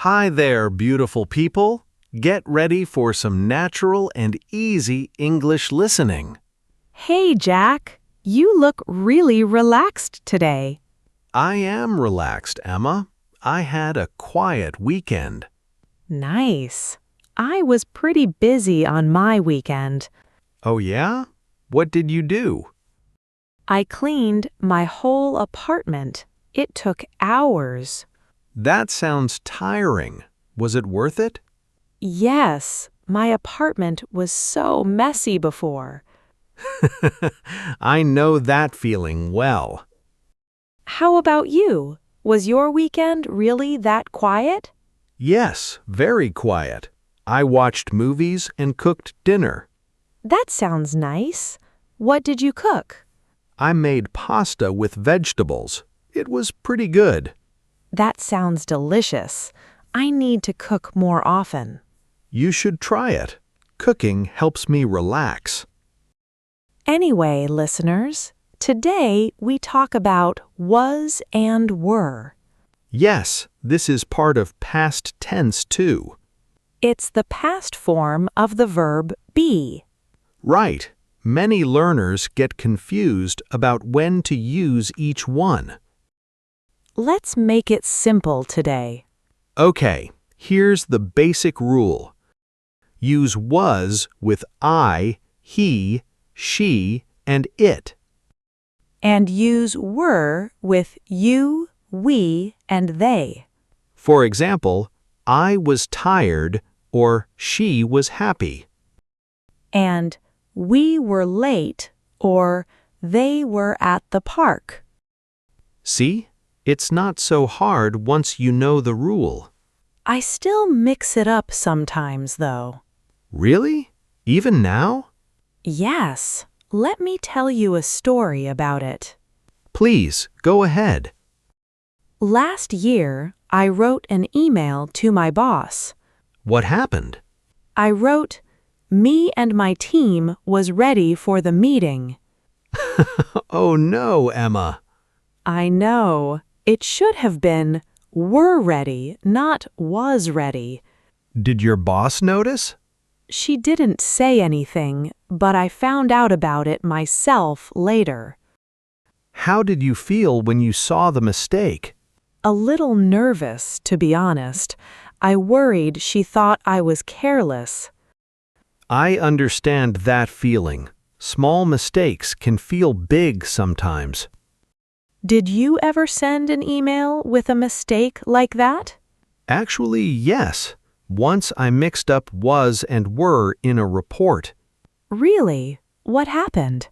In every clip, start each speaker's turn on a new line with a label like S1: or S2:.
S1: Hi there, beautiful people. Get ready for some natural and easy English listening.
S2: Hey, Jack. You look really relaxed today.
S1: I am relaxed, Emma. I had a quiet weekend.
S2: Nice. I was pretty busy on my weekend.
S1: Oh, yeah? What did you do?
S2: I cleaned my whole apartment. It took hours.
S1: That sounds tiring. Was it worth it?
S2: Yes, my apartment was so messy before.
S1: I know that feeling well.
S2: How about you? Was your weekend really that quiet?
S1: Yes, very quiet. I watched movies and cooked dinner.
S2: That sounds nice. What did you cook?
S1: I made pasta with vegetables. It was pretty good.
S2: That sounds delicious. I need to cook more often.
S1: You should try it. Cooking helps me relax.
S2: Anyway, listeners, today we talk about was and were.
S1: Yes, this is part of past tense too.
S2: It's the past form of the verb be.
S1: Right. Many learners get confused about when to use each one.
S2: Let's make it simple today.
S1: Okay, here's the basic rule. Use was with I, he, she, and it.
S2: And use were with you, we, and they.
S1: For example, I was tired or she was happy.
S2: And we were late or they were at the park.
S1: See? It's not so hard once you know the rule.
S2: I still mix it up sometimes, though.
S1: Really? Even now?
S2: Yes, let me tell you a story about it.
S1: Please, go ahead.
S2: Last year, I wrote an email to my boss.
S1: What happened?
S2: I wrote, "Me and my team was ready for the meeting."
S1: Oh no, Emma.
S2: I know. It should have been were ready, not was ready.
S1: Did your boss notice?
S2: She didn't say anything, but I found out about it myself later.
S1: How did you feel when you saw the mistake?
S2: A little nervous, to be honest. I worried she thought I was careless.
S1: I understand that feeling. Small mistakes can feel big sometimes.
S2: Did you ever send an email with a mistake like that?
S1: Actually, yes. Once I mixed up was and were in a report.
S2: Really? What happened?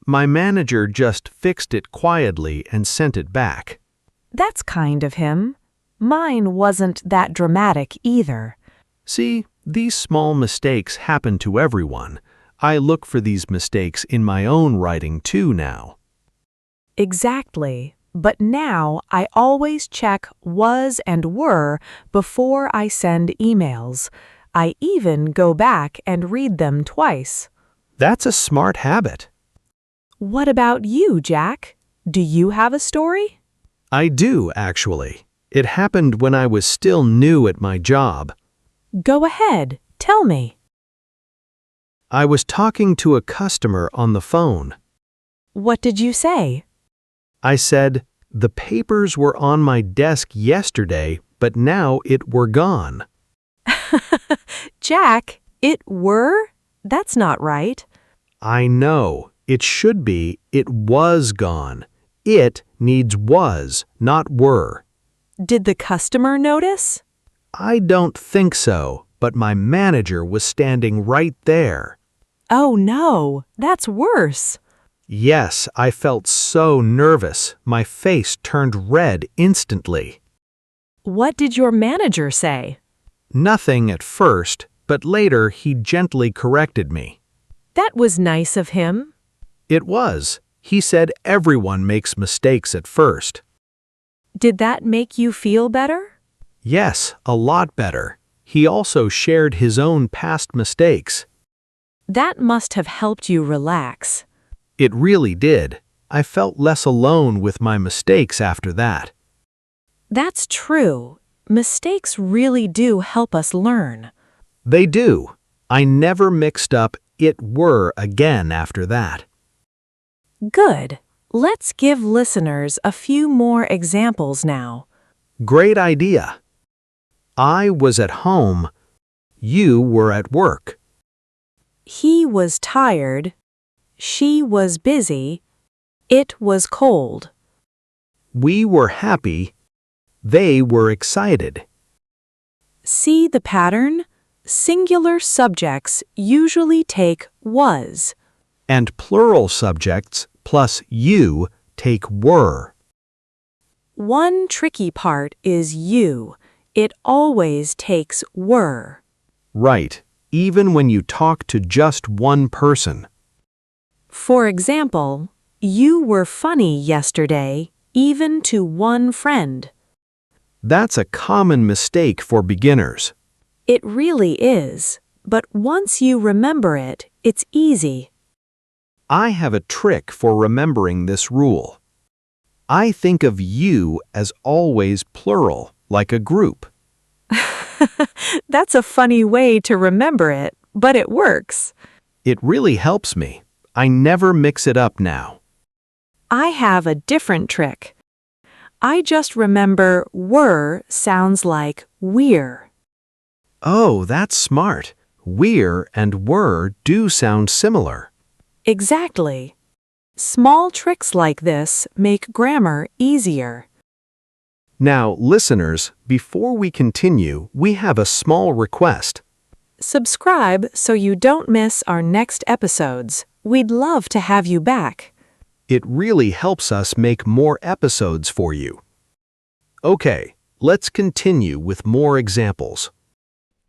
S1: My manager just fixed it quietly and sent it back.
S2: That's kind of him. Mine wasn't that dramatic either.
S1: See, these small mistakes happen to everyone. I look for these mistakes in my own writing too now.
S2: Exactly. But now I always check was and were before I send emails. I even go back and read them twice.
S1: That's a smart habit.
S2: What about you, Jack? Do you have a story?
S1: I do, actually. It happened when I was still new at my job.
S2: Go ahead, tell me.
S1: I was talking to a customer on the phone.
S2: What did you say?
S1: I said, "The papers were on my desk yesterday, but now it were gone."
S2: Jack, it were? That's not right.
S1: I know. It should be, it was gone. It needs was, not were.
S2: Did the customer notice?
S1: I don't think so, but my manager was standing right there.
S2: Oh no, that's worse.
S1: Yes, I felt so nervous. My face turned red instantly.
S2: What did your manager say?
S1: Nothing at first, but later he gently corrected me.
S2: That was nice of him.
S1: It was. He said everyone makes mistakes at first.
S2: Did that make you feel better?
S1: Yes, a lot better. He also shared his own past mistakes.
S2: That must have helped you relax.
S1: It really did. I felt less alone with my mistakes after that.
S2: That's true. Mistakes really do help us learn.
S1: They do. I never mixed up it were again after that.
S2: Good. Let's give listeners a few more examples now.
S1: Great idea. I was at home. You were at work.
S2: He was tired. She was busy. It was cold.
S1: We were happy. They were excited.
S2: See the pattern? Singular subjects usually take was.
S1: And plural subjects plus you take were.
S2: One tricky part is you. It always takes were.
S1: Right, even when you talk to just one person.
S2: For example, you were funny yesterday, even to one friend.
S1: That's a common mistake for beginners.
S2: It really is, but once you remember it, it's easy.
S1: I have a trick for remembering this rule. I think of you as always plural, like a group.
S2: That's a funny way to remember it, but it works.
S1: It really helps me. I never mix it up now.
S2: I have a different trick. I just remember were sounds like we're.
S1: Oh, that's smart. We're and were do sound similar.
S2: Exactly. Small tricks like this make grammar easier.
S1: Now, listeners, before we continue, we have a small request.
S2: Subscribe so you don't miss our next episodes. We'd love to have you back.
S1: It really helps us make more episodes for you. Okay, let's continue with more examples.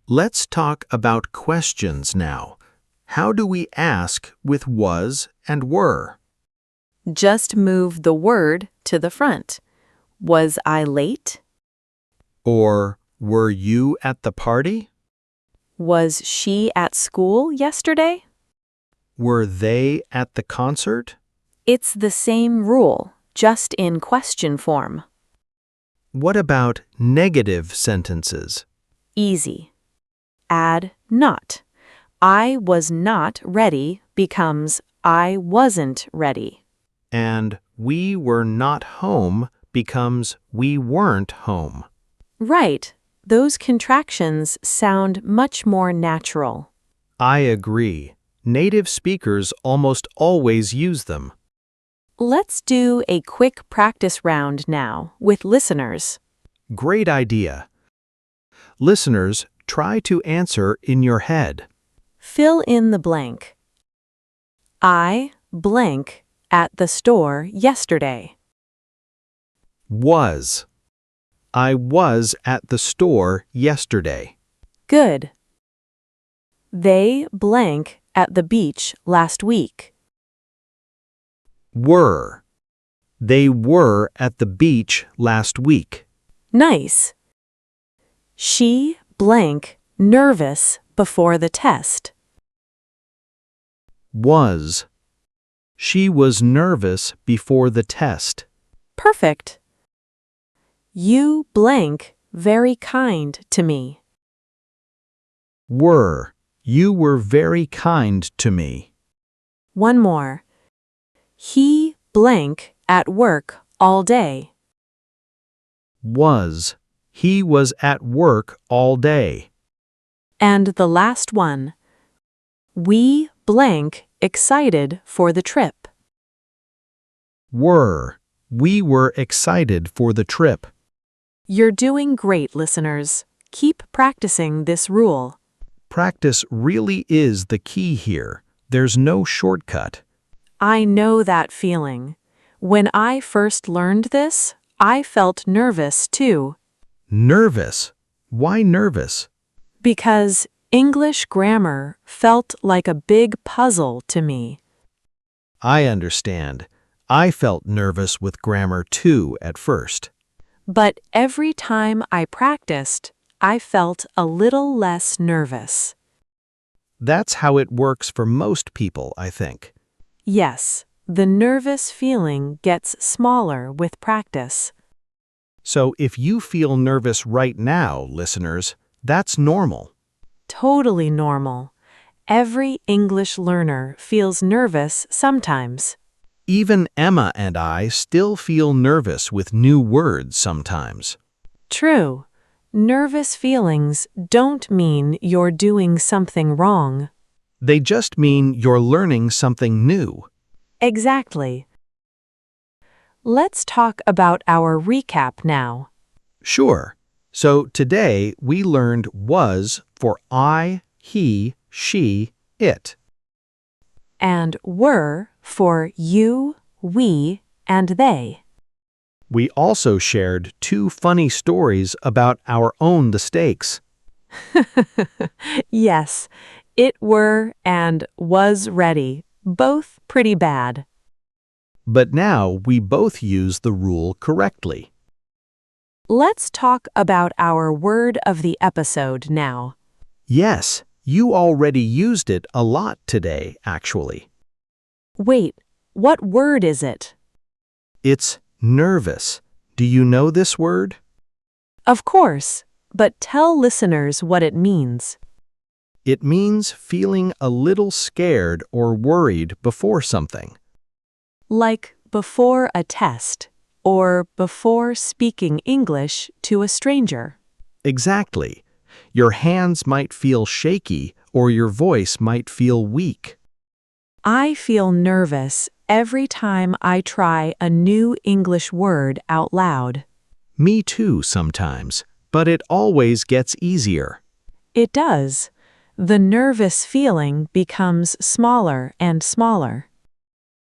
S1: Let's talk about questions now. How do we ask with was and were?
S2: Just move the word to the front. Was I late?
S1: Or were you at the party?
S2: Was she at school yesterday?
S1: Were they at the concert?
S2: It's the same rule, just in question form.
S1: What about negative sentences?
S2: Easy. Add not. I was not ready becomes I wasn't ready.
S1: And we were not home becomes we weren't home.
S2: Right. Those contractions sound much more natural.
S1: I agree. Native speakers almost always use them.
S2: Let's do a quick practice round now with listeners.
S1: Great idea. Listeners, try to answer in your head.
S2: Fill in the blank. I blank at the store yesterday.
S1: Was. I was at the store yesterday.
S2: Good. They blank at the beach last week.
S1: Were. They were at the beach last week.
S2: Nice. She blank nervous before the test.
S1: Was. She was nervous before the test.
S2: Perfect. You blank very kind to me.
S1: Were. You were very kind to me.
S2: One more. He blank at work all day.
S1: Was. He was at work all day.
S2: And the last one. We blank excited for the trip.
S1: Were. We were excited for the trip.
S2: You're doing great, listeners. Keep practicing this rule.
S1: Practice really is the key here. There's no shortcut.
S2: I know that feeling. When I first learned this, I felt nervous too.
S1: Nervous? Why nervous?
S2: Because English grammar felt like a big puzzle to me.
S1: I understand. I felt nervous with grammar too at first.
S2: But every time I practiced, I felt a little less nervous.
S1: That's how it works for most people, I think.
S2: Yes, the nervous feeling gets smaller with practice.
S1: So if you feel nervous right now, listeners, that's normal.
S2: Totally normal. Every English learner feels nervous sometimes.
S1: Even Emma and I still feel nervous with new words sometimes.
S2: True. Nervous feelings don't mean you're doing something wrong.
S1: They just mean you're learning something new.
S2: Exactly. Let's talk about our recap now.
S1: Sure. So today we learned was for I, he, she, it.
S2: And were for you, we, and they.
S1: We also shared 2 funny stories about our own mistakes.
S2: Yes, it were and was ready, both pretty bad.
S1: But now we both use the rule correctly.
S2: Let's talk about our word of the episode now.
S1: Yes, you already used it a lot today, actually.
S2: Wait, what word is it?
S1: It's nervous. Do you know this word?
S2: Of course, but tell listeners what it means.
S1: It means feeling a little scared or worried before something.
S2: Like before a test or before speaking English to a stranger.
S1: Exactly. Your hands might feel shaky or your voice might feel weak.
S2: I feel nervous every time I try a new English word out loud.
S1: Me too sometimes, but it always gets easier.
S2: It does. The nervous feeling becomes smaller and smaller.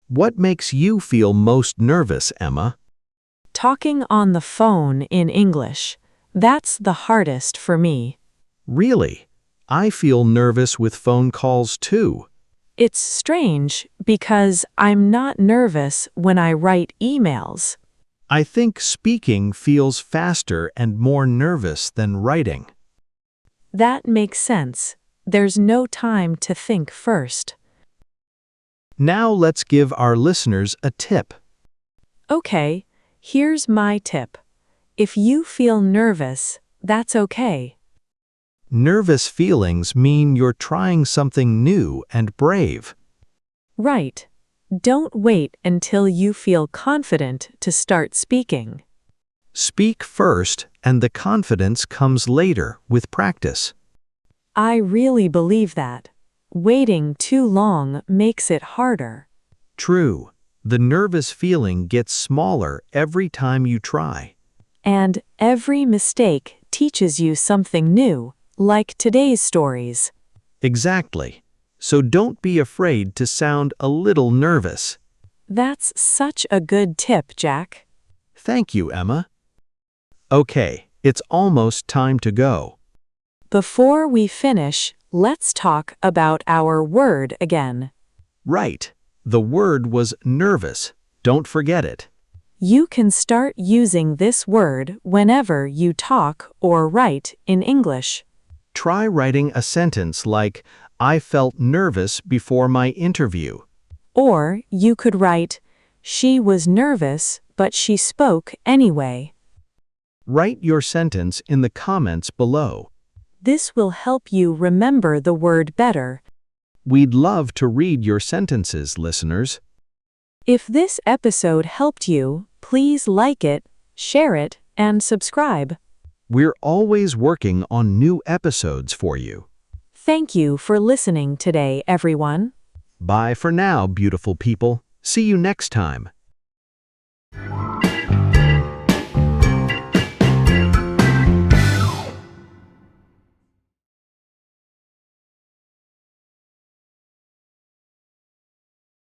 S1: What makes you feel most nervous, Emma?
S2: Talking on the phone in English. That's the hardest for me.
S1: Really? I feel nervous with phone calls too.
S2: It's strange because I'm not nervous when I write emails.
S1: I think speaking feels faster and more nervous than writing.
S2: That makes sense. There's no time to think first.
S1: Now let's give our listeners a tip.
S2: Okay, here's my tip. If you feel nervous, that's okay.
S1: Nervous feelings mean you're trying something new and brave.
S2: Right. Don't wait until you feel confident to start speaking.
S1: Speak first, and the confidence comes later with practice.
S2: I really believe that. Waiting too long makes it harder.
S1: True. The nervous feeling gets smaller every time you try.
S2: And every mistake teaches you something new, like today's stories.
S1: Exactly. So don't be afraid to sound a little nervous.
S2: That's such a good tip, Jack.
S1: Thank you, Emma. Okay, it's almost time to go.
S2: Before we finish, let's talk about our word again.
S1: Right. The word was nervous. Don't forget it.
S2: You can start using this word whenever you talk or write in English.
S1: Try writing a sentence like, I felt nervous before my interview.
S2: Or you could write, she was nervous, but she spoke anyway.
S1: Write your sentence in the comments below.
S2: This will help you remember the word better.
S1: We'd love to read your sentences, listeners.
S2: If this episode helped you, please like it, share it, and subscribe.
S1: We're always working on new episodes for you.
S2: Thank you for listening today, everyone.
S1: Bye for now, beautiful people. See you next time.